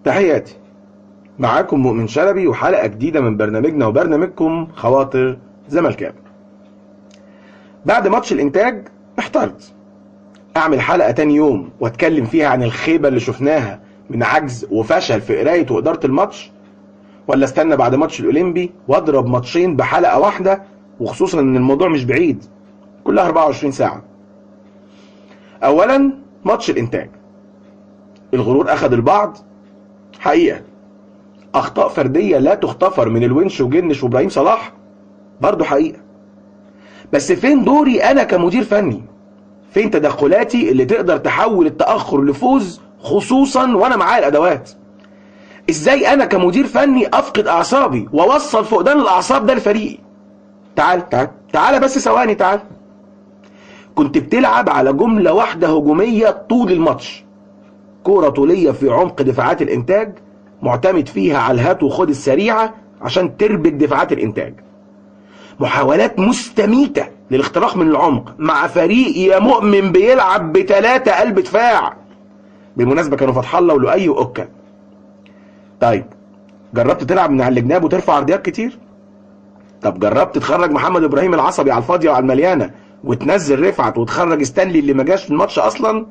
تحياتي، معاكم مؤمن شلبي وحلقة جديدة من برنامجنا وبرنامجكم خواطر زملكاوي. بعد ماتش الإنتاج احترت أعمل حلقة تاني يوم واتكلم فيها عن الخيبة اللي شفناها من عجز وفشل في قراية وإدارة الماتش، ولا استنى بعد ماتش الأولمبي واضرب ماتشين بحلقة واحدة، وخصوصا إن الموضوع مش بعيد، كلها 24 ساعة. أولا ماتش الإنتاج، الغرور أخذ البعض حقيقة، اخطاء فرديه لا تغتفر من الونش وجنش وابراهيم صلاح برضو حقيقه. بس فين دوري انا كمدير فني؟ فين تدخلاتي اللي تقدر تحول التاخر لفوز، خصوصا وانا معايا الادوات؟ ازاي انا كمدير فني افقد اعصابي واوصل فقدان الاعصاب ده لفريقي؟ تعال بس ثواني، تعال. كنت بتلعب على جمله واحده هجوميه طول الماتش، كوره طوليه في عمق دفاعات الانتاج، معتمد فيها على الهات وخد السريعة عشان تربك دفاعات الإنتاج. محاولات مستميتة للاختراق من العمق مع فريق يا مؤمن بيلعب ب3 قلب دفاع. بالمناسبة كانوا فتح الله ولؤي وأوكا. طيب جربت تلعب من على الجناب وترفع عرضيات كتير؟ طب جربت تخرج محمد إبراهيم العصبي على الفاضية وعلى المليانة وتنزل رفعت وتخرج ستانلي اللي ما جاش في الماتش أصلا؟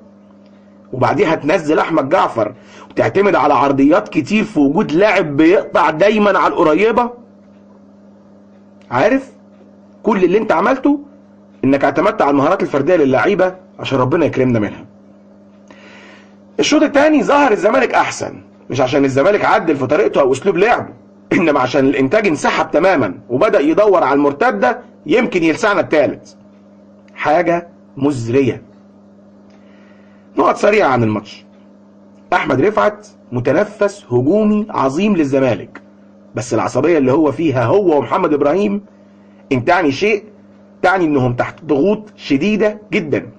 وبعديها تنزل احمد جعفر وتعتمد على عرضيات كتير في وجود لاعب بيقطع دايما على القريبه؟ عارف كل اللي انت عملته انك اعتمدت على المهارات الفرديه للعيبه عشان ربنا يكرمنا منها. الشوط الثاني ظهر الزمالك احسن، مش عشان الزمالك عدل في طريقته او اسلوب لعبه، انما عشان الانتاج انسحب تماما وبدا يدور على المرتده يمكن يلسعنا الثالث. حاجه مزريه. نقط سريعة عن الماتش. احمد رفعت متنفس هجومي عظيم للزمالك، بس العصبية اللي هو فيها هو ومحمد ابراهيم ان تعني شيء، تعني انهم تحت ضغوط شديدة جدا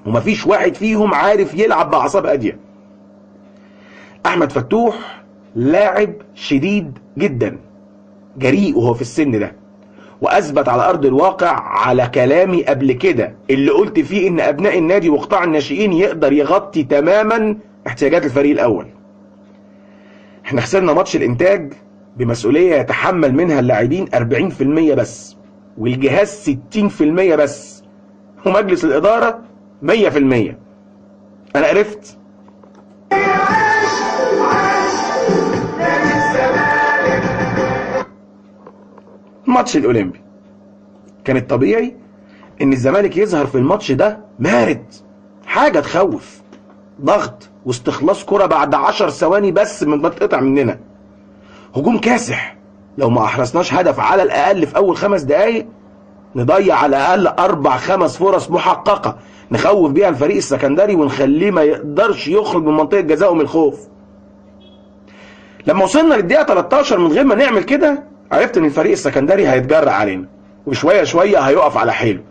ومفيش واحد فيهم عارف يلعب باعصاب هادية. احمد فتوح لاعب شديد جدا، جريء وهو في السن ده، واثبت على ارض الواقع على كلامي قبل كده اللي قلت فيه ان ابناء النادي وقطاع الناشئين يقدر يغطي تماما احتياجات الفريق الاول. احنا خسرنا ماتش الانتاج بمسؤولية يتحمل منها اللاعبين 40% بس، والجهاز 60% بس، ومجلس الادارة 100%. انا قرفت. ماتش الاولمبي كان الطبيعي ان الزمالك يظهر في الماتش ده مارد، حاجة تخوف، ضغط واستخلاص كرة بعد 10 ثواني بس من ما تقطع مننا، هجوم كاسح. لو ما احرزناش هدف على الاقل في اول 5 دقايق نضيع على الاقل 4-5 فرص محققة نخوف بيها الفريق السكندري ونخليه ما يقدرش يخرج من منطقة جزائه من الخوف. لما وصلنا للدقيقة 13 من غير ما نعمل كده عرفت ان الفريق السكندري هيتجرأ علينا وشوية شوية هيقف على حيله،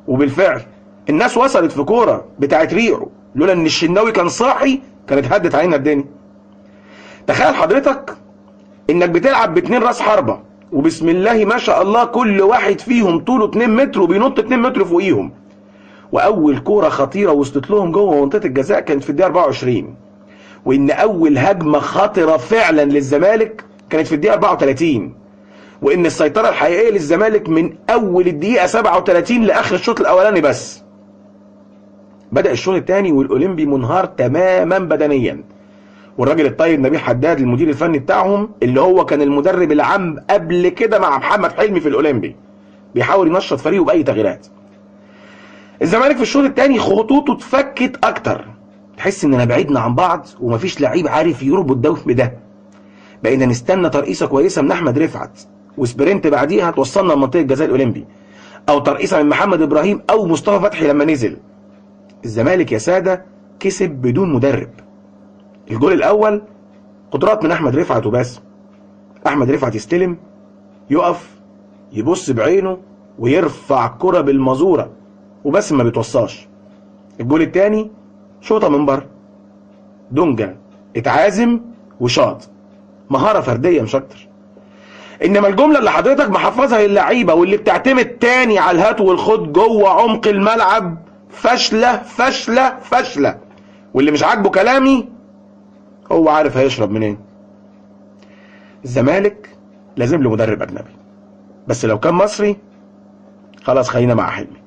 وبالفعل الناس وصلت في كورة بتاعت ريعو، لولا ان الشناوي كان صاحي كانت هدت علينا الدنيا. تخيل حضرتك انك بتلعب ب2 راس حربة وبسم الله ما شاء الله كل واحد فيهم طوله 2 متر وبينط 2 متر فوقيهم، واول كورة خطيرة وصلت لهم جوه منطقة الجزاء كانت في الدقيقة 24، وان اول هجمة خطرة فعلا للزمالك كانت في الدقيقة 34، وان السيطرة الحقيقية للزمالك من اول الدقيقة 37 لاخر الشوط الاولاني بس. بدأ الشوط الثاني والاولمبي منهار تماما بدنيا، والراجل الطيب نبيل حداد المدير الفني بتاعهم اللي هو كان المدرب العام قبل كده مع محمد حلمي في الاولمبي بيحاول ينشط فريقه باي تغييرات. الزمالك في الشوط الثاني خطوطه اتفكت اكتر، تحس اننا بعيدنا عن بعض ومفيش لعيب عارف يربط ده بده. بقينا نستنى ترقيصه كويسه من احمد رفعت وسبرنت بعديها توصلنا لمنطقه جزاء الاولمبي، او ترقيصه من محمد ابراهيم او مصطفى فتحي لما نزل. الزمالك يا ساده كسب بدون مدرب. الجول الاول قدرات من احمد رفعت وبس. احمد رفعت يستلم، يقف، يبص بعينه ويرفع كرة بالمزورة وبس ما بيتوصاش. الجول التاني شوطة من بره، دونجا اتعازم وشاط، مهارة فردية مش اكتر. انما الجملة اللي حضرتك محفظها للعيبة واللي بتعتمد تاني على الهات والخد جوه عمق الملعب فاشلة فاشلة فاشلة. واللي مش عاجبه كلامي هو عارف هيشرب منين. الزمالك لازم له مدرب اجنبي، بس لو كان مصري خلاص خلينا مع حلمي.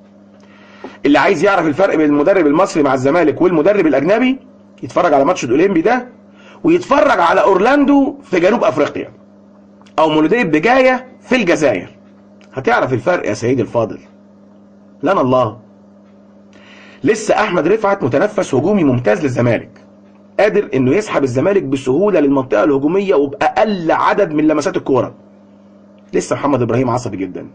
اللي عايز يعرف الفرق بين المدرب المصري مع الزمالك والمدرب الاجنبي يتفرج على ماتش الاولمبي ده، ويتفرج على اورلاندو في جنوب افريقيا او مولودية بجاية في الجزائر. هتعرف الفرق يا سيدي الفاضل. لنا الله. لسه احمد رفعت متنفس هجومي ممتاز للزمالك، قادر انه يسحب الزمالك بسهولة للمنطقة الهجومية وبأقل عدد من لمسات الكورة. لسه محمد ابراهيم عصبي جدا.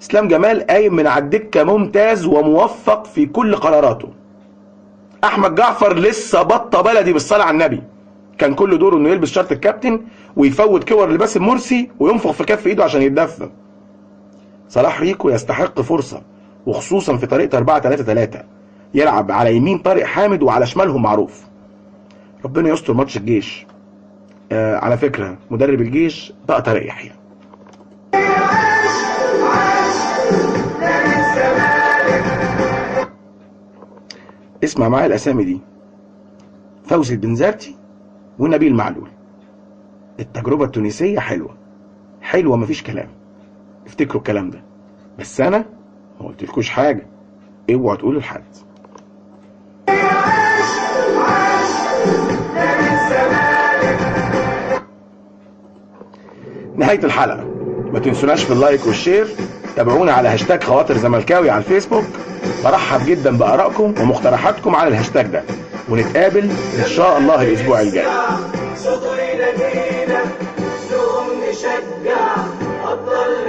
اسلام جمال قايم من على الدكة ممتاز وموفق في كل قراراته. احمد جعفر لسه بطة بلدي بالصلاة على النبي، كان كل دوره انه يلبس شارة الكابتن ويفوت كور لباسم مرسي وينفخ في كف ايده عشان يتدفى. صلاح ريكو يستحق فرصة، وخصوصا في طريقة 4-3-3 يلعب على يمين طارق حامد وعلى شمالهم معروف. ربنا يستر ماتش الجيش. على فكرة مدرب الجيش بقى طارق يحيى. اسمع معايا الاسامي دي: فوزي البنزرتي ونبيل معلول. التجربة التونسية حلوة حلوة مفيش كلام، افتكروا الكلام ده، بس انا ما قلتلكوش حاجة، اوعوا تقولوا لحد. نهاية الحلقة، ما تنسوناش في اللايك والشير، تابعونا على هاشتاج خواطر زملكاوي على الفيسبوك. برحب جدا بآرائكم ومقترحاتكم على الهاشتاج ده، ونتقابل ان شاء الله الاسبوع الجاي. صوته ينادينا نقوم نشجع أبطال